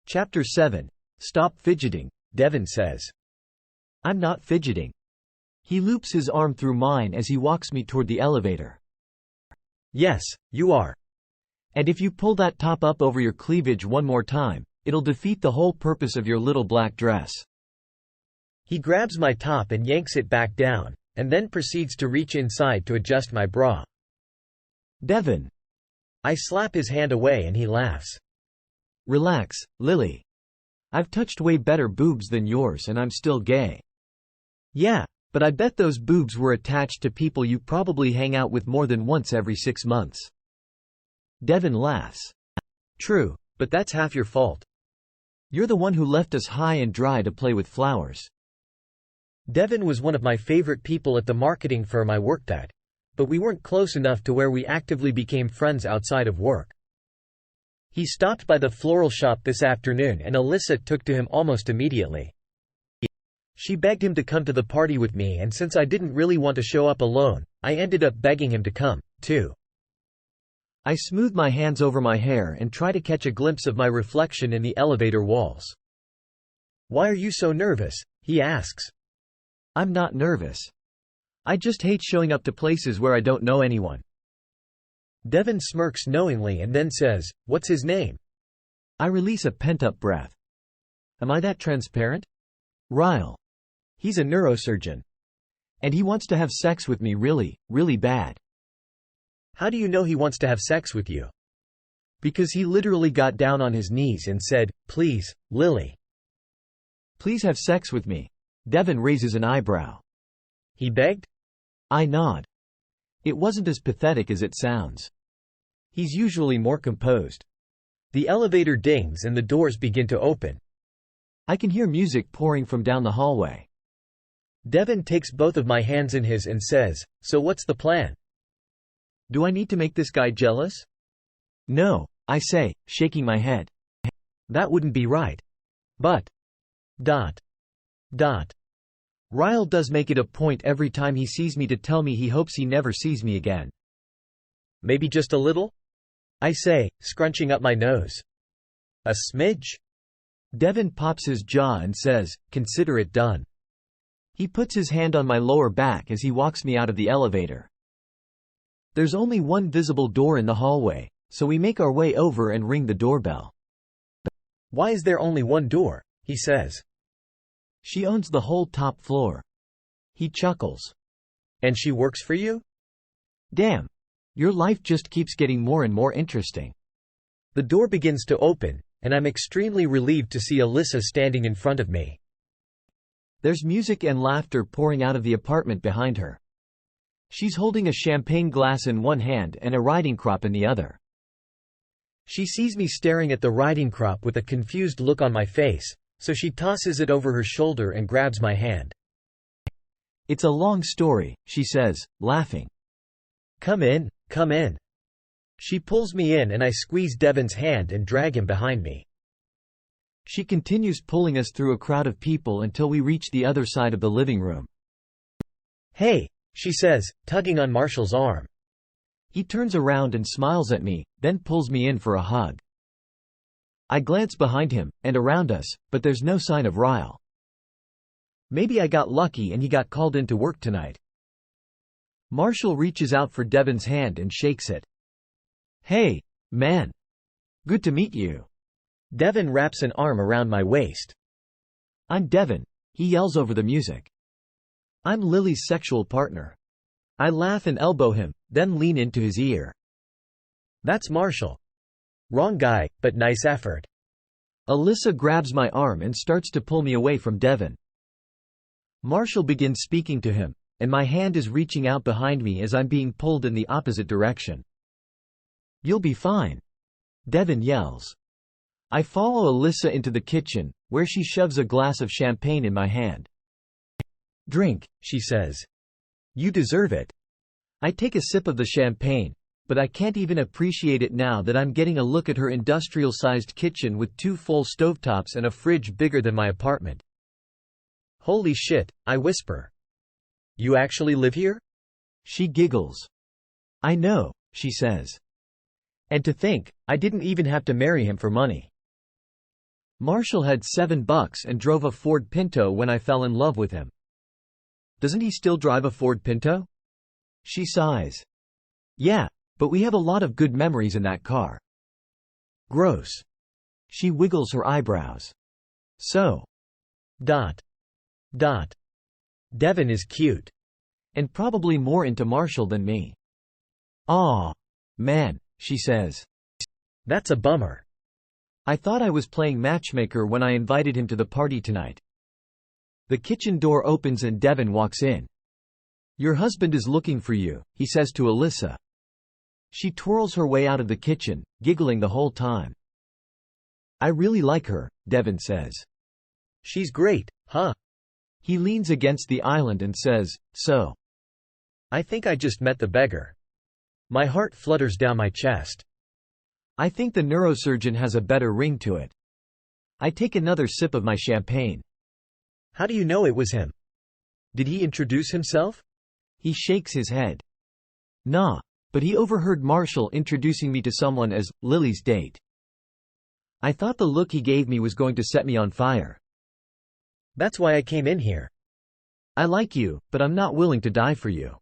Chapter 7. Stop fidgeting, Devin says. I'm not fidgeting. He loops his arm through mine as he walks me toward the elevator. Yes, you are. And if you pull that top up over your cleavage one more time, it'll defeat the whole purpose of your little black dress. He grabs my top and yanks it back down, and then proceeds to reach inside to adjust my bra. Devin. I slap his hand away and he laughs. Relax, Lily. I've touched way better boobs than yours and I'm still gay. Yeah, but I bet those boobs were attached to people you probably hang out with more than once every 6 months. Devin laughs. True, but that's half your fault. You're the one who left us high and dry to play with flowers. Devin was one of my favorite people at the marketing firm I worked at, but we weren't close enough to where we actively became friends outside of work. He stopped by the floral shop this afternoon and Alyssa took to him almost immediately. She begged him to come to the party with me, and since I didn't really want to show up alone, I ended up begging him to come, too. I smooth my hands over my hair and try to catch a glimpse of my reflection in the elevator walls. Why are you so nervous? He asks. I'm not nervous. I just hate showing up to places where I don't know anyone. Devin smirks knowingly and then says, What's his name? I release a pent-up breath. Am I that transparent? Ryle. He's a neurosurgeon. And he wants to have sex with me really, really bad. How do you know he wants to have sex with you? Because he literally got down on his knees and said, Please, Lily. Please have sex with me. Devin raises an eyebrow. He begged? I nod. It wasn't as pathetic as it sounds. He's usually more composed. The elevator dings and the doors begin to open. I can hear music pouring from down the hallway. Devin takes both of my hands in his and says, So what's the plan? Do I need to make this guy jealous? No, I say, shaking my head. That wouldn't be right. But. Ryle does make it a point every time he sees me to tell me he hopes he never sees me again. Maybe just a little? I say, scrunching up my nose. A smidge? Devin pops his jaw and says, Consider it done. He puts his hand on my lower back as he walks me out of the elevator. There's only one visible door in the hallway, so we make our way over and ring the doorbell. Why is there only one door? He says. She owns the whole top floor. He chuckles. And she works for you? Damn. Your life just keeps getting more and more interesting. The door begins to open, and I'm extremely relieved to see Alyssa standing in front of me. There's music and laughter pouring out of the apartment behind her. She's holding a champagne glass in one hand and a riding crop in the other. She sees me staring at the riding crop with a confused look on my face, so she tosses it over her shoulder and grabs my hand. It's a long story, she says, laughing. Come in, come in. She pulls me in and I squeeze Devin's hand and drag him behind me. She continues pulling us through a crowd of people until we reach the other side of the living room. Hey, she says, tugging on Marshall's arm. He turns around and smiles at me, then pulls me in for a hug. I glance behind him, and around us, but there's no sign of Ryle. Maybe I got lucky and he got called into work tonight. Marshall reaches out for Devin's hand and shakes it. Hey, man. Good to meet you. Devin wraps an arm around my waist. I'm Devin, he yells over the music. I'm Lily's sexual partner. I laugh and elbow him, then lean into his ear. That's Marshall. Wrong guy, but nice effort. Alyssa grabs my arm and starts to pull me away from Devin. Marshall begins speaking to him, and my hand is reaching out behind me as I'm being pulled in the opposite direction. You'll be fine. Devin yells. I follow Alyssa into the kitchen, where she shoves a glass of champagne in my hand. Drink, she says. You deserve it. I take a sip of the champagne, but I can't even appreciate it now that I'm getting a look at her industrial-sized kitchen with 2 full stovetops and a fridge bigger than my apartment. Holy shit, I whisper. You actually live here? She giggles. I know, she says. And to think, I didn't even have to marry him for money. Marshall had $7 and drove a Ford Pinto when I fell in love with him. Doesn't he still drive a Ford Pinto? She sighs. Yeah, but we have a lot of good memories in that car. Gross. She wiggles her eyebrows. So. Devin is cute. And probably more into Marshall than me. Aw. Man, she says. That's a bummer. I thought I was playing matchmaker when I invited him to the party tonight. The kitchen door opens and Devin walks in. Your husband is looking for you, he says to Alyssa. She twirls her way out of the kitchen, giggling the whole time. I really like her, Devin says. She's great, huh? He leans against the island and says, so. I think I just met the beggar. My heart flutters down my chest. I think the neurosurgeon has a better ring to it. I take another sip of my champagne. How do you know it was him? Did he introduce himself? He shakes his head. Nah, but he overheard Marshall introducing me to someone as Lily's date. I thought the look he gave me was going to set me on fire. That's why I came in here. I like you, but I'm not willing to die for you.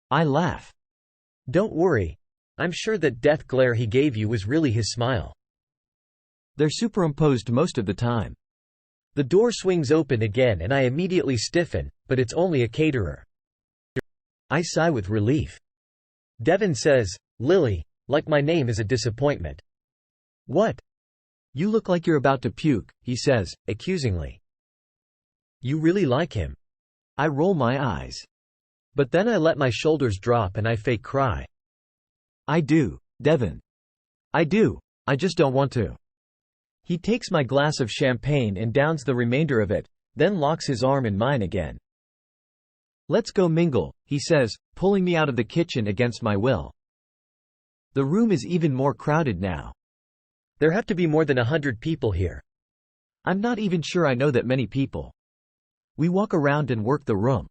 I laugh. Don't worry. I'm sure that death glare he gave you was really his smile. They're superimposed most of the time. The door swings open again and I immediately stiffen, but it's only a caterer. I sigh with relief. Devin says, Lily, like my name is a disappointment. What? You look like you're about to puke, he says, accusingly. You really like him. I roll my eyes. But then I let my shoulders drop and I fake cry. I do, Devin. I do, I just don't want to. He takes my glass of champagne and downs the remainder of it, then locks his arm in mine again. Let's go mingle, he says, pulling me out of the kitchen against my will. The room is even more crowded now. There have to be more than 100 people here. I'm not even sure I know that many people. We walk around and work the room.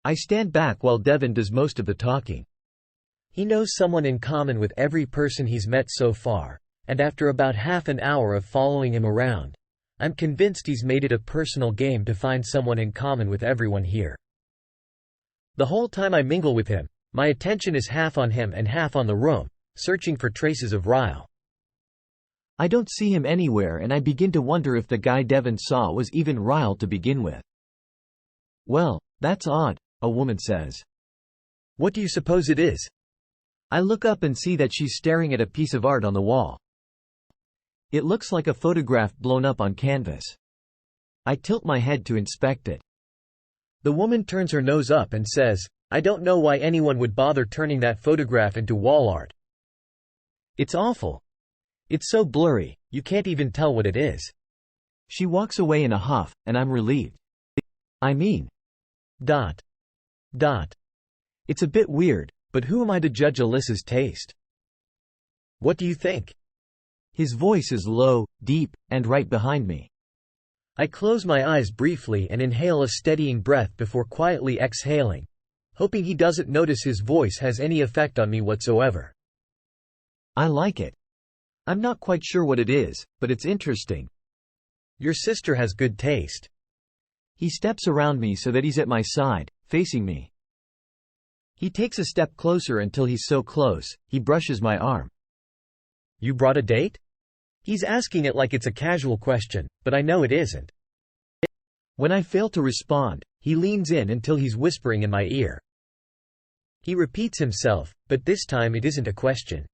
I stand back while Devin does most of the talking. He knows someone in common with every person he's met so far, and after about half an hour of following him around, I'm convinced he's made it a personal game to find someone in common with everyone here. The whole time I mingle with him, my attention is half on him and half on the room, searching for traces of Ryle. I don't see him anywhere and I begin to wonder if the guy Devin saw was even Ryle to begin with. Well, that's odd, a woman says. What do you suppose it is? I look up and see that she's staring at a piece of art on the wall. It looks like a photograph blown up on canvas. I tilt my head to inspect it. The woman turns her nose up and says, I don't know why anyone would bother turning that photograph into wall art. It's awful. It's so blurry, you can't even tell what it is. She walks away in a huff, and I'm relieved. I mean. It's a bit weird. But who am I to judge Alyssa's taste? What do you think? His voice is low, deep, and right behind me. I close my eyes briefly and inhale a steadying breath before quietly exhaling, hoping he doesn't notice his voice has any effect on me whatsoever. I like it. I'm not quite sure what it is, but it's interesting. Your sister has good taste. He steps around me so that he's at my side, facing me. He takes a step closer until he's so close, he brushes my arm. You brought a date? He's asking it like it's a casual question, but I know it isn't. When I fail to respond, he leans in until he's whispering in my ear. He repeats himself, but this time it isn't a question.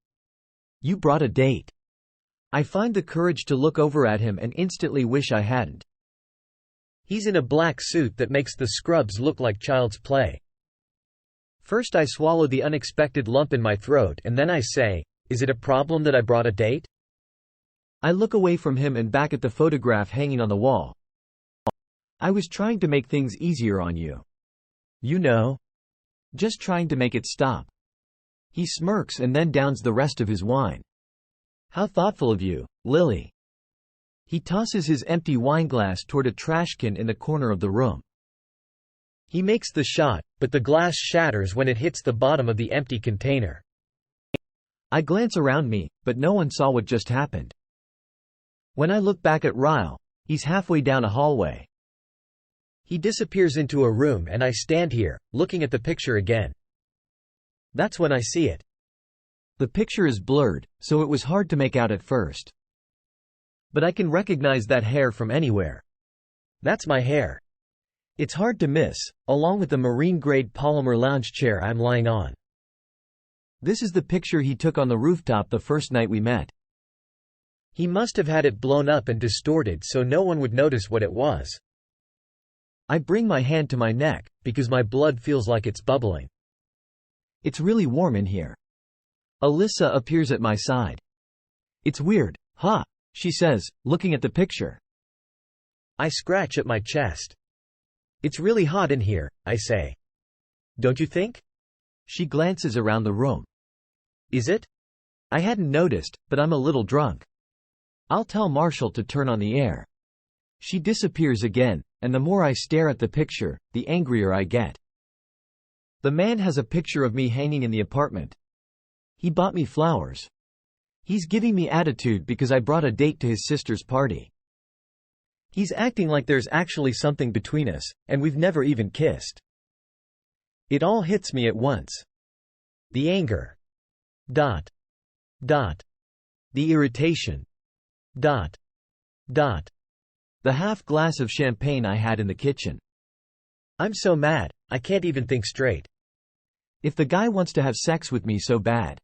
You brought a date. I find the courage to look over at him and instantly wish I hadn't. He's in a black suit that makes the scrubs look like child's play. First I swallow the unexpected lump in my throat and then I say, is it a problem that I brought a date? I look away from him and back at the photograph hanging on the wall. I was trying to make things easier on you. You know? Just trying to make it stop. He smirks and then downs the rest of his wine. How thoughtful of you, Lily. He tosses his empty wineglass toward a trash can in the corner of the room. He makes the shot, but the glass shatters when it hits the bottom of the empty container. I glance around me, but no one saw what just happened. When I look back at Ryle, he's halfway down a hallway. He disappears into a room and I stand here, looking at the picture again. That's when I see it. The picture is blurred, so it was hard to make out at first. But I can recognize that hair from anywhere. That's my hair. It's hard to miss, along with the marine-grade polymer lounge chair I'm lying on. This is the picture he took on the rooftop the first night we met. He must have had it blown up and distorted so no one would notice what it was. I bring my hand to my neck, because my blood feels like it's bubbling. It's really warm in here. Alyssa appears at my side. It's weird, huh? She says, looking at the picture. I scratch at my chest. It's really hot in here, I say. Don't you think? She glances around the room. Is it? I hadn't noticed, but I'm a little drunk. I'll tell Marshall to turn on the air. She disappears again, and the more I stare at the picture, the angrier I get. The man has a picture of me hanging in the apartment. He bought me flowers. He's giving me attitude because I brought a date to his sister's party. He's acting like there's actually something between us, and we've never even kissed. It all hits me at once. The anger. The irritation. The half glass of champagne I had in the kitchen. I'm so mad, I can't even think straight. If the guy wants to have sex with me so bad.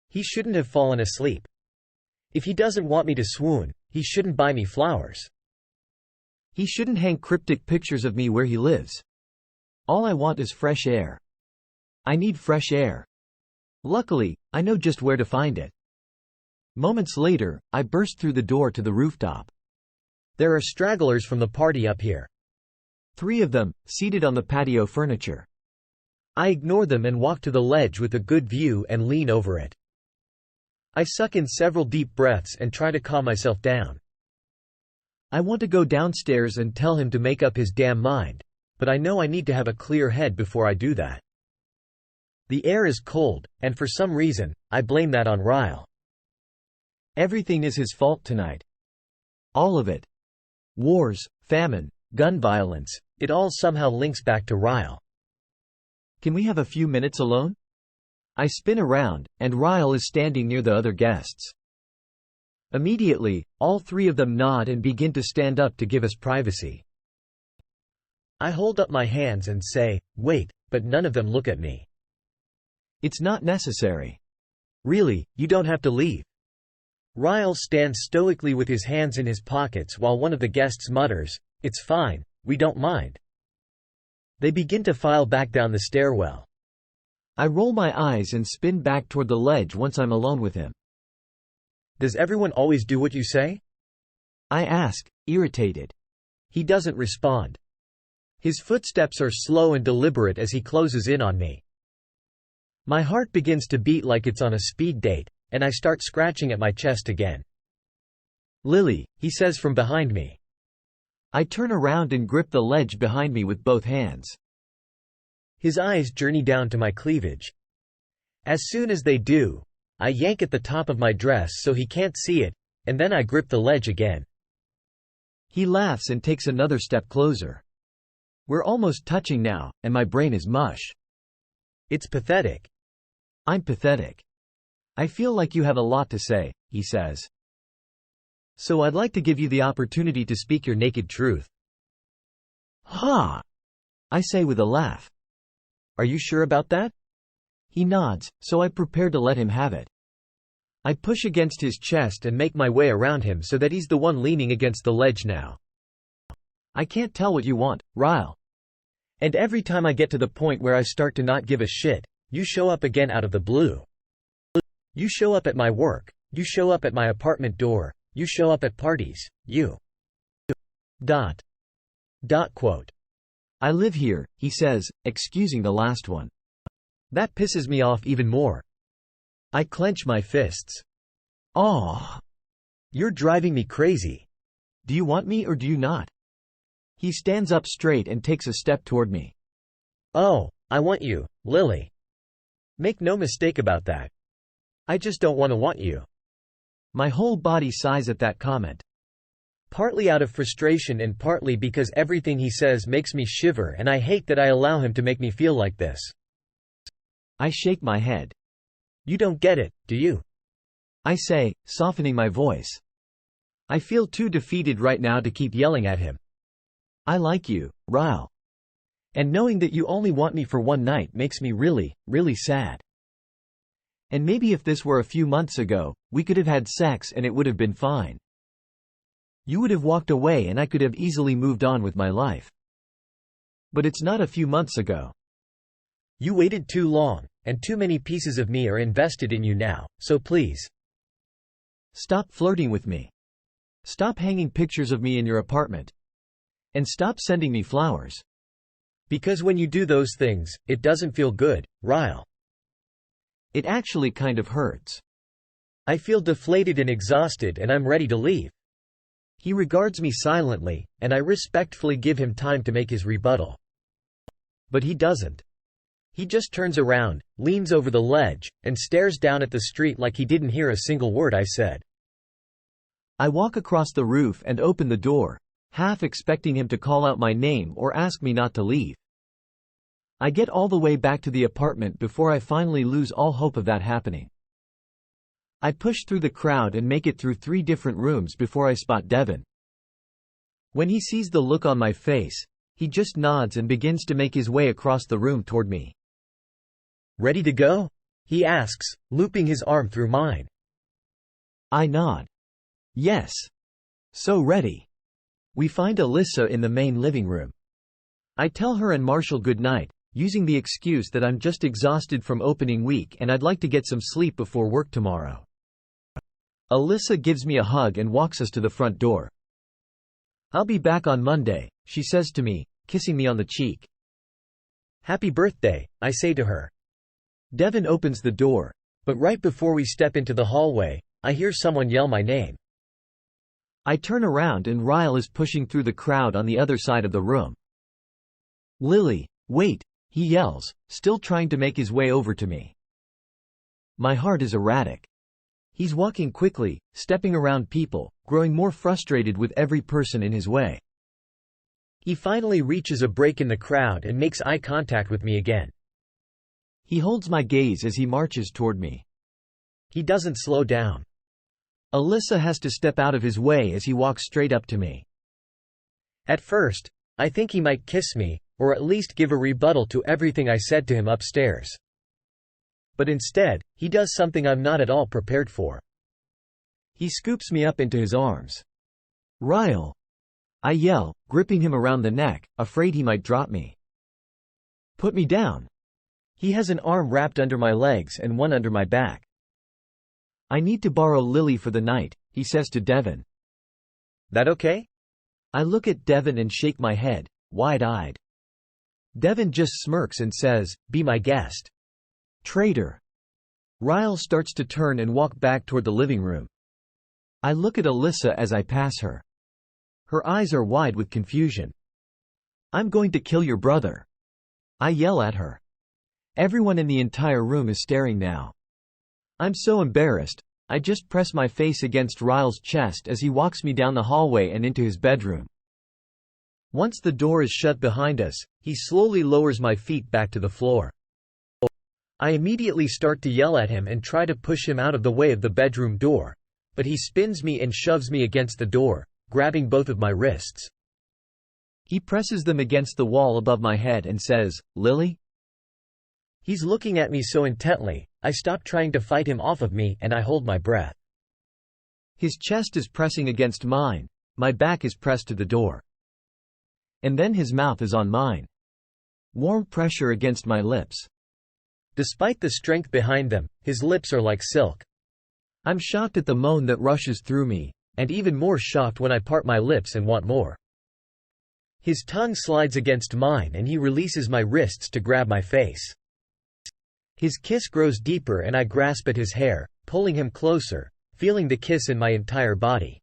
He shouldn't have fallen asleep. If he doesn't want me to swoon, he shouldn't buy me flowers. He shouldn't hang cryptic pictures of me where he lives. All I want is fresh air. I need fresh air. Luckily, I know just where to find it. Moments later, I burst through the door to the rooftop. There are stragglers from the party up here. 3 of them, seated on the patio furniture. I ignore them and walk to the ledge with a good view and lean over it. I suck in several deep breaths and try to calm myself down. I want to go downstairs and tell him to make up his damn mind, but I know I need to have a clear head before I do that. The air is cold, and for some reason, I blame that on Ryle. Everything is his fault tonight. All of it. Wars, famine, gun violence, it all somehow links back to Ryle. Can we have a few minutes alone? I spin around, and Ryle is standing near the other guests. Immediately, all 3 of them nod and begin to stand up to give us privacy. I hold up my hands and say, wait, but none of them look at me. It's not necessary. Really, you don't have to leave. Ryle stands stoically with his hands in his pockets while one of the guests mutters, it's fine, we don't mind. They begin to file back down the stairwell. I roll my eyes and spin back toward the ledge once I'm alone with him. Does everyone always do what you say? I ask, irritated. He doesn't respond. His footsteps are slow and deliberate as he closes in on me. My heart begins to beat like it's on a speed date, and I start scratching at my chest again. Lily, he says from behind me. I turn around and grip the ledge behind me with both hands. His eyes journey down to my cleavage. As soon as they do, I yank at the top of my dress so he can't see it, and then I grip the ledge again. He laughs and takes another step closer. We're almost touching now, and my brain is mush. It's pathetic. I'm pathetic. I feel like you have a lot to say, he says. So I'd like to give you the opportunity to speak your naked truth. Ha! I say with a laugh. Are you sure about that? He nods, so I prepare to let him have it. I push against his chest and make my way around him so that he's the one leaning against the ledge now. I can't tell what you want, Ryle. And every time I get to the point where I start to not give a shit, you show up again out of the blue. You show up at my work, you show up at my apartment door, you show up at parties, you. Quote. I live here, he says, excusing the last one. That pisses me off even more. I clench my fists. Aw. You're driving me crazy. Do you want me or do you not? He stands up straight and takes a step toward me. Oh, I want you, Lily. Make no mistake about that. I just don't want to want you. My whole body sighs at that comment. Partly out of frustration and partly because everything he says makes me shiver and I hate that I allow him to make me feel like this. I shake my head. You don't get it, do you? I say, softening my voice. I feel too defeated right now to keep yelling at him. I like you, Ryle. And knowing that you only want me for one night makes me really, really sad. And maybe if this were a few months ago, we could have had sex and it would have been fine. You would have walked away and I could have easily moved on with my life. But it's not a few months ago. You waited too long, and too many pieces of me are invested in you now, so please. Stop flirting with me. Stop hanging pictures of me in your apartment. And stop sending me flowers. Because when you do those things, it doesn't feel good, Ryle. It actually kind of hurts. I feel deflated and exhausted and I'm ready to leave. He regards me silently, and I respectfully give him time to make his rebuttal. But he doesn't. He just turns around, leans over the ledge, and stares down at the street like he didn't hear a single word I said. I walk across the roof and open the door, half expecting him to call out my name or ask me not to leave. I get all the way back to the apartment before I finally lose all hope of that happening. I push through the crowd and make it through 3 different rooms before I spot Devin. When he sees the look on my face, he just nods and begins to make his way across the room toward me. Ready to go? He asks, looping his arm through mine. I nod. Yes. So ready. We find Alyssa in the main living room. I tell her and Marshall goodnight, using the excuse that I'm just exhausted from opening week and I'd like to get some sleep before work tomorrow. Alyssa gives me a hug and walks us to the front door. I'll be back on Monday, she says to me, kissing me on the cheek. Happy birthday, I say to her. Devin opens the door, but right before we step into the hallway, I hear someone yell my name. I turn around and Ryle is pushing through the crowd on the other side of the room. Lily, wait, he yells, still trying to make his way over to me. My heart is erratic. He's walking quickly, stepping around people, growing more frustrated with every person in his way. He finally reaches a break in the crowd and makes eye contact with me again. He holds my gaze as he marches toward me. He doesn't slow down. Alyssa has to step out of his way as he walks straight up to me. At first, I think he might kiss me, or at least give a rebuttal to everything I said to him upstairs. But instead, he does something I'm not at all prepared for. He scoops me up into his arms. Ryle! I yell, gripping him around the neck, afraid he might drop me. Put me down. He has an arm wrapped under my legs and one under my back. I need to borrow Lily for the night, he says to Devin. That okay? I look at Devin and shake my head, wide-eyed. Devin just smirks and says, be my guest. Traitor. Ryle starts to turn and walk back toward the living room. I look at Alyssa as I pass her. Her eyes are wide with confusion. I'm going to kill your brother. I yell at her. Everyone in the entire room is staring now. I'm so embarrassed, I just press my face against Ryle's chest as he walks me down the hallway and into his bedroom. Once the door is shut behind us, he slowly lowers my feet back to the floor. I immediately start to yell at him and try to push him out of the way of the bedroom door, but he spins me and shoves me against the door, grabbing both of my wrists. He presses them against the wall above my head and says, Lily? He's looking at me so intently, I stop trying to fight him off of me and I hold my breath. His chest is pressing against mine, my back is pressed to the door. And then his mouth is on mine. Warm pressure against my lips. Despite the strength behind them, his lips are like silk. I'm shocked at the moan that rushes through me, and even more shocked when I part my lips and want more. His tongue slides against mine and he releases my wrists to grab my face. His kiss grows deeper and I grasp at his hair, pulling him closer, feeling the kiss in my entire body.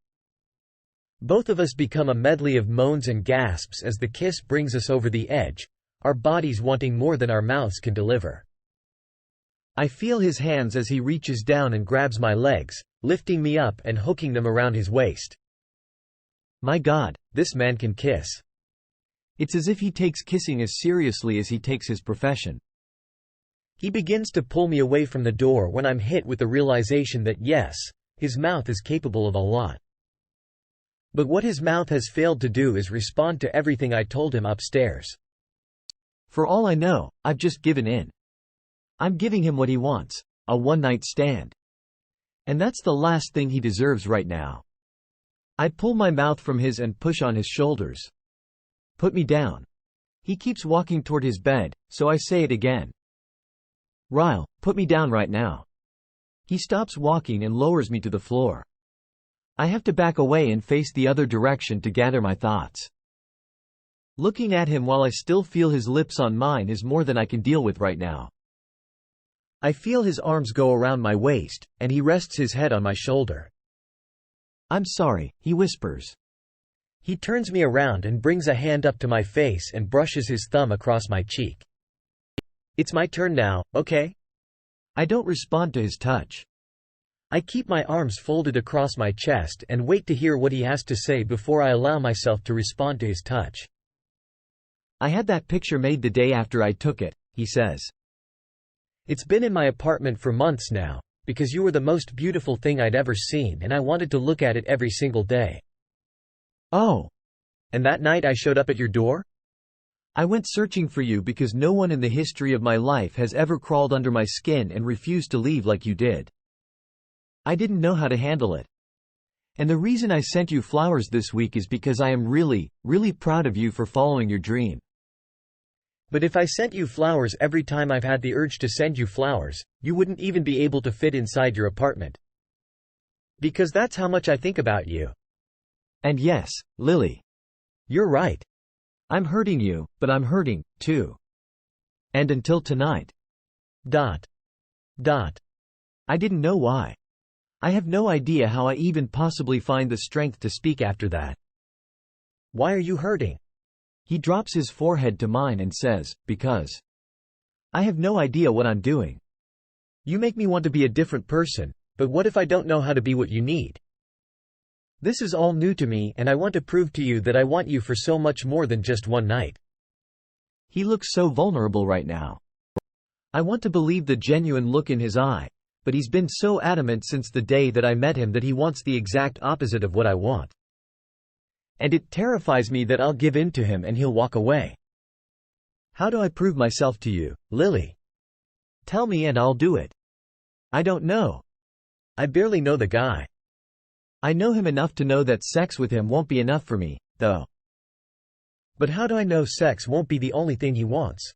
Both of us become a medley of moans and gasps as the kiss brings us over the edge, our bodies wanting more than our mouths can deliver. I feel his hands as he reaches down and grabs my legs, lifting me up and hooking them around his waist. My God, this man can kiss. It's as if he takes kissing as seriously as he takes his profession. He begins to pull me away from the door when I'm hit with the realization that yes, his mouth is capable of a lot. But what his mouth has failed to do is respond to everything I told him upstairs. For all I know, I've just given in. I'm giving him what he wants, a one-night stand. And that's the last thing he deserves right now. I pull my mouth from his and push on his shoulders. Put me down. He keeps walking toward his bed, so I say it again. Ryle, put me down right now. He stops walking and lowers me to the floor. I have to back away and face the other direction to gather my thoughts. Looking at him while I still feel his lips on mine is more than I can deal with right now. I feel his arms go around my waist, and he rests his head on my shoulder. I'm sorry, he whispers. He turns me around and brings a hand up to my face and brushes his thumb across my cheek. It's my turn now, okay? I don't respond to his touch. I keep my arms folded across my chest and wait to hear what he has to say before I allow myself to respond to his touch. I had that picture made the day after I took it, he says. It's been in my apartment for months now, because you were the most beautiful thing I'd ever seen and I wanted to look at it every single day. Oh. And that night I showed up at your door? I went searching for you because no one in the history of my life has ever crawled under my skin and refused to leave like you did. I didn't know how to handle it. And the reason I sent you flowers this week is because I am really, really proud of you for following your dream. But if I sent you flowers every time I've had the urge to send you flowers, you wouldn't even be able to fit inside your apartment. Because that's how much I think about you. And yes, Lily. You're right. I'm hurting you, but I'm hurting, too. And until tonight. I didn't know why. I have no idea how I even possibly find the strength to speak after that. Why are you hurting? He drops his forehead to mine and says, because. I have no idea what I'm doing. You make me want to be a different person, but what if I don't know how to be what you need? This is all new to me and I want to prove to you that I want you for so much more than just one night. He looks so vulnerable right now. I want to believe the genuine look in his eye, but he's been so adamant since the day that I met him that he wants the exact opposite of what I want. And it terrifies me that I'll give in to him and he'll walk away. How do I prove myself to you, Lily? Tell me and I'll do it. I don't know. I barely know the guy. I know him enough to know that sex with him won't be enough for me, though. But how do I know sex won't be the only thing he wants?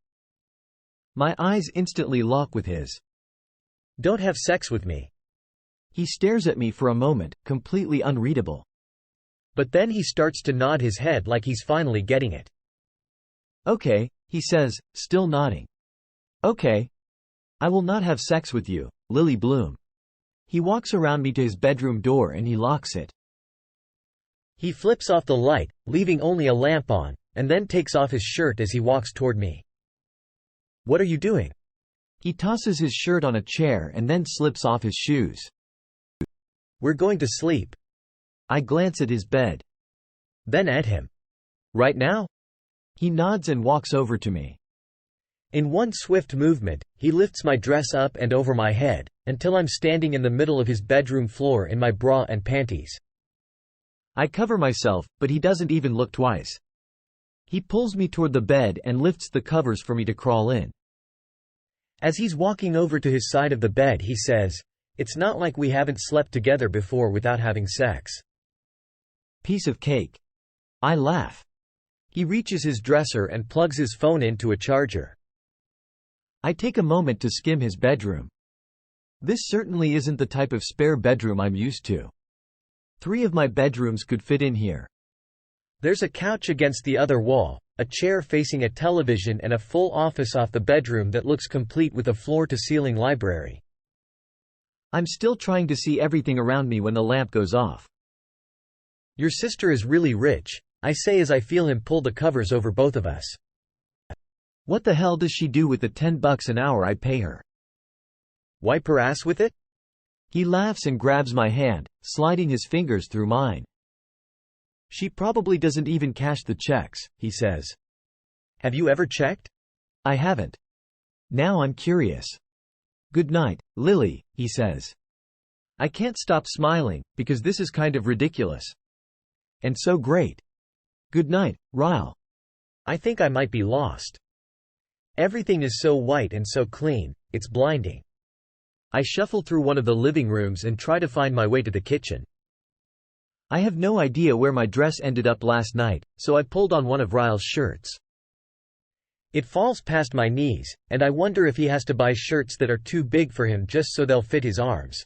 My eyes instantly lock with his. Don't have sex with me. He stares at me for a moment, completely unreadable. But then he starts to nod his head like he's finally getting it. Okay, he says, still nodding. Okay. I will not have sex with you, Lily Bloom. He walks around me to his bedroom door and he locks it. He flips off the light, leaving only a lamp on, and then takes off his shirt as he walks toward me. What are you doing? He tosses his shirt on a chair and then slips off his shoes. We're going to sleep. I glance at his bed. Then at him. Right now? He nods and walks over to me. In one swift movement, he lifts my dress up and over my head, until I'm standing in the middle of his bedroom floor in my bra and panties. I cover myself, but he doesn't even look twice. He pulls me toward the bed and lifts the covers for me to crawl in. As he's walking over to his side of the bed he says, "It's not like we haven't slept together before without having sex." Piece of cake. I laugh. He reaches his dresser and plugs his phone into a charger. I take a moment to skim his bedroom. This certainly isn't the type of spare bedroom I'm used to. 3 of my bedrooms could fit in here. There's a couch against the other wall, a chair facing a television and a full office off the bedroom that looks complete with a floor-to-ceiling library. I'm still trying to see everything around me when the lamp goes off. Your sister is really rich, I say as I feel him pull the covers over both of us. What the hell does she do with the $10 an hour I pay her? Wipe her ass with it? He laughs and grabs my hand, sliding his fingers through mine. She probably doesn't even cash the checks, he says. Have you ever checked? I haven't. Now I'm curious. Good night, Lily, he says. I can't stop smiling, because this is kind of ridiculous. And so great. Good night, Ryle. I think I might be lost. Everything is so white and so clean, it's blinding. I shuffle through one of the living rooms and try to find my way to the kitchen. I have no idea where my dress ended up last night, so I pulled on one of Ryle's shirts. It falls past my knees, and I wonder if he has to buy shirts that are too big for him just so they'll fit his arms.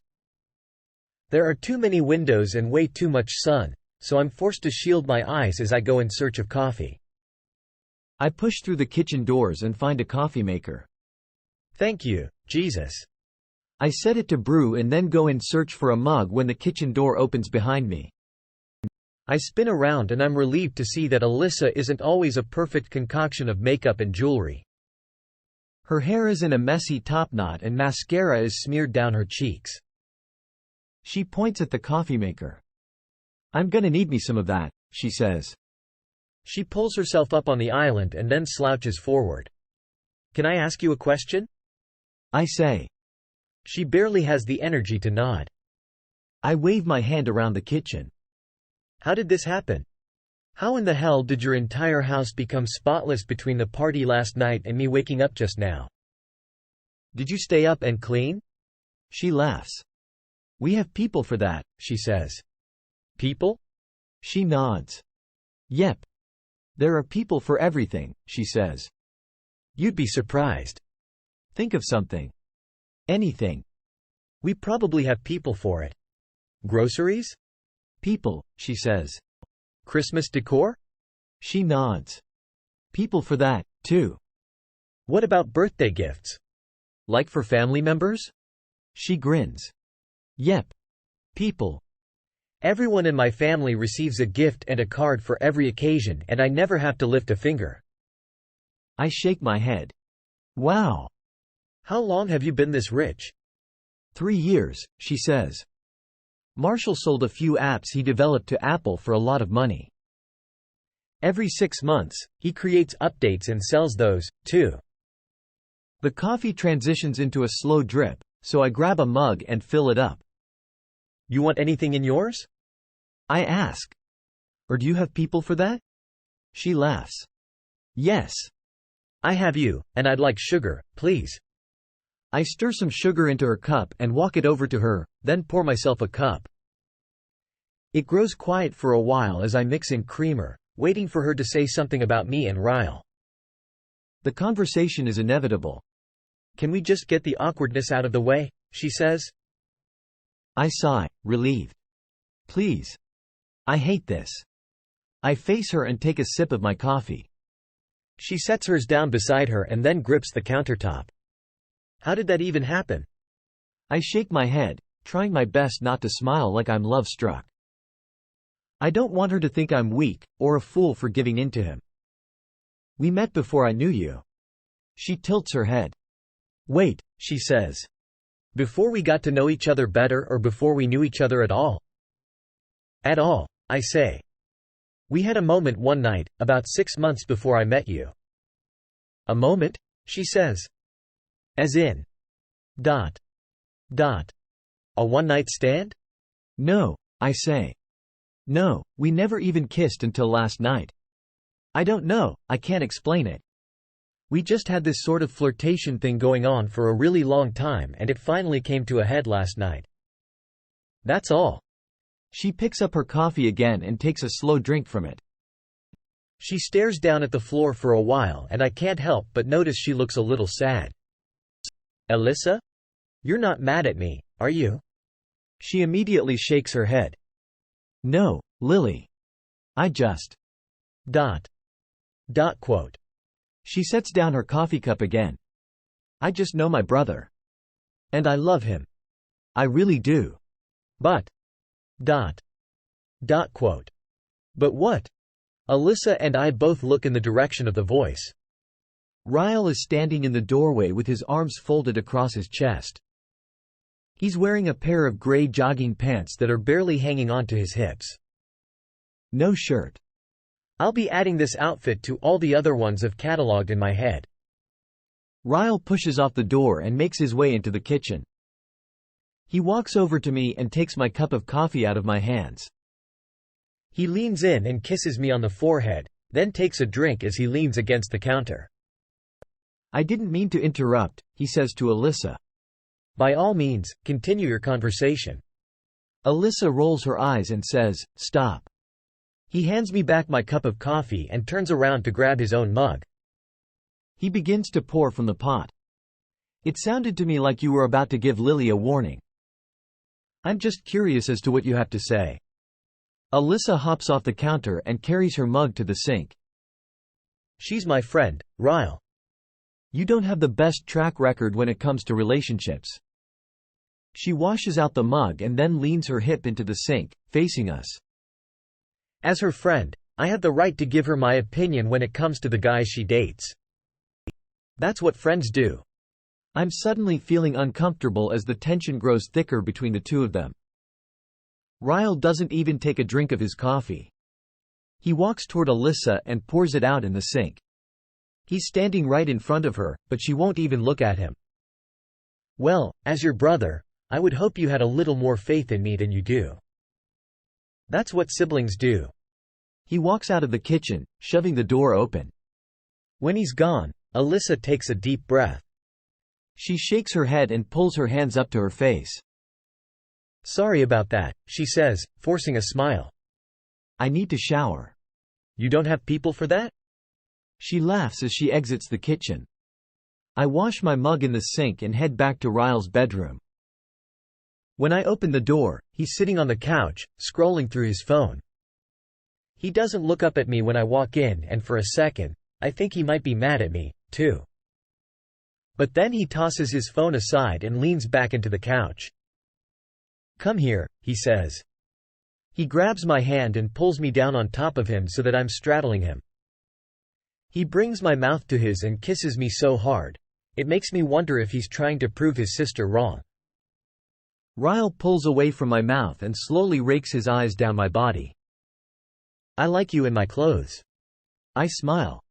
There are too many windows and way too much sun, so I'm forced to shield my eyes as I go in search of coffee. I push through the kitchen doors and find a coffee maker. Thank you, Jesus. I set it to brew and then go in search for a mug when the kitchen door opens behind me. I spin around and I'm relieved to see that Alyssa isn't always a perfect concoction of makeup and jewelry. Her hair is in a messy topknot and mascara is smeared down her cheeks. She points at the coffee maker. I'm gonna need me some of that, she says. She pulls herself up on the island and then slouches forward. Can I ask you a question? I say. She barely has the energy to nod. I wave my hand around the kitchen. How did this happen? How in the hell did your entire house become spotless between the party last night and me waking up just now? Did you stay up and clean? She laughs. We have people for that, she says. People? She nods. Yep. There are people for everything, she says. You'd be surprised. Think of something. Anything. We probably have people for it. Groceries? People, she says. Christmas decor? She nods. People for that, too. What about birthday gifts? Like for family members? She grins. Yep. People. Everyone in my family receives a gift and a card for every occasion and I never have to lift a finger. I shake my head. Wow. How long have you been this rich? 3 years, she says. Marshall sold a few apps he developed to Apple for a lot of money. Every 6 months, he creates updates and sells those, too. The coffee transitions into a slow drip, so I grab a mug and fill it up. You want anything in yours? I ask. Or do you have people for that? She laughs. Yes. I have you, and I'd like sugar, please. I stir some sugar into her cup and walk it over to her, then pour myself a cup. It grows quiet for a while as I mix in creamer, waiting for her to say something about me and Ryle. The conversation is inevitable. Can we just get the awkwardness out of the way? She says. I sigh, relieved. Please. I hate this. I face her and take a sip of my coffee. She sets hers down beside her and then grips the countertop. How did that even happen? I shake my head, trying my best not to smile like I'm love-struck. I don't want her to think I'm weak, or a fool for giving in to him. We met before I knew you. She tilts her head. Wait, she says. Before we got to know each other better or before we knew each other at all? At all, I say. We had a moment one night, about 6 months before I met you. A moment? She says. As in. ... A one-night stand? No, I say. No, we never even kissed until last night. I don't know, I can't explain it. We just had this sort of flirtation thing going on for a really long time and it finally came to a head last night. That's all. She picks up her coffee again and takes a slow drink from it. She stares down at the floor for a while and I can't help but notice she looks a little sad. Alyssa? You're not mad at me, are you? She immediately shakes her head. No, Lily. I just... ... She sets down her coffee cup again. I just know my brother. And I love him. I really do. But... But what? Alyssa and I both look in the direction of the voice. Ryle is standing in the doorway with his arms folded across his chest. He's wearing a pair of gray jogging pants that are barely hanging onto his hips. no shirt. I'll be adding this outfit to all the other ones I've cataloged in my head. Ryle pushes off the door and makes his way into the kitchen. He walks over to me and takes my cup of coffee out of my hands. He leans in and kisses me on the forehead, then takes a drink as he leans against the counter. I didn't mean to interrupt, he says to Alyssa. By all means, continue your conversation. Alyssa rolls her eyes and says, stop. He hands me back my cup of coffee and turns around to grab his own mug. He begins to pour from the pot. It sounded to me like you were about to give Lily a warning. I'm just curious as to what you have to say. Alyssa hops off the counter and carries her mug to the sink. She's my friend, Ryle. You don't have the best track record when it comes to relationships. She washes out the mug and then leans her hip into the sink, facing us. As her friend, I have the right to give her my opinion when it comes to the guys she dates. That's what friends do. I'm suddenly feeling uncomfortable as the tension grows thicker between the two of them. Ryle doesn't even take a drink of his coffee. He walks toward Alyssa and pours it out in the sink. He's standing right in front of her, but she won't even look at him. Well, as your brother, I would hope you had a little more faith in me than you do. That's what siblings do. He walks out of the kitchen, shoving the door open. When he's gone, Alyssa takes a deep breath. She shakes her head and pulls her hands up to her face. Sorry about that, she says, forcing a smile. I need to shower. You don't have people for that? She laughs as she exits the kitchen. I wash my mug in the sink and head back to Ryle's bedroom. When I open the door, he's sitting on the couch, scrolling through his phone. He doesn't look up at me when I walk in, and for a second, I think he might be mad at me, too. But then he tosses his phone aside and leans back into the couch. Come here, he says. He grabs my hand and pulls me down on top of him so that I'm straddling him. He brings my mouth to his and kisses me so hard, it makes me wonder if he's trying to prove his sister wrong. Ryle pulls away from my mouth and slowly rakes his eyes down my body. I like you in my clothes. I smile.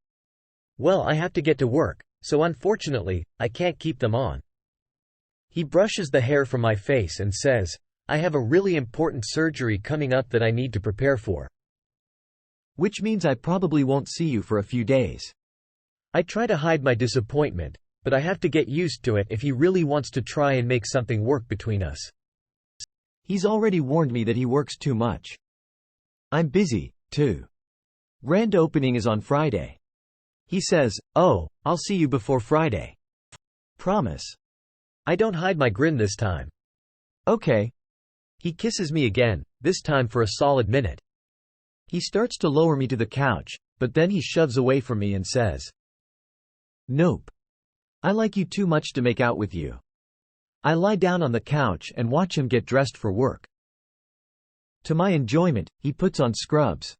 Well, I have to get to work, so unfortunately, I can't keep them on. He brushes the hair from my face and says, I have a really important surgery coming up that I need to prepare for. Which means I probably won't see you for a few days. I try to hide my disappointment, but I have to get used to it if he really wants to try and make something work between us. He's already warned me that he works too much. I'm busy, too. Grand opening is on Friday. He says, oh, I'll see you before Friday. Promise. I don't hide my grin this time. Okay. He kisses me again, this time for a solid minute. He starts to lower me to the couch, but then he shoves away from me and says, Nope. I like you too much to make out with you. I lie down on the couch and watch him get dressed for work. To my enjoyment, he puts on scrubs.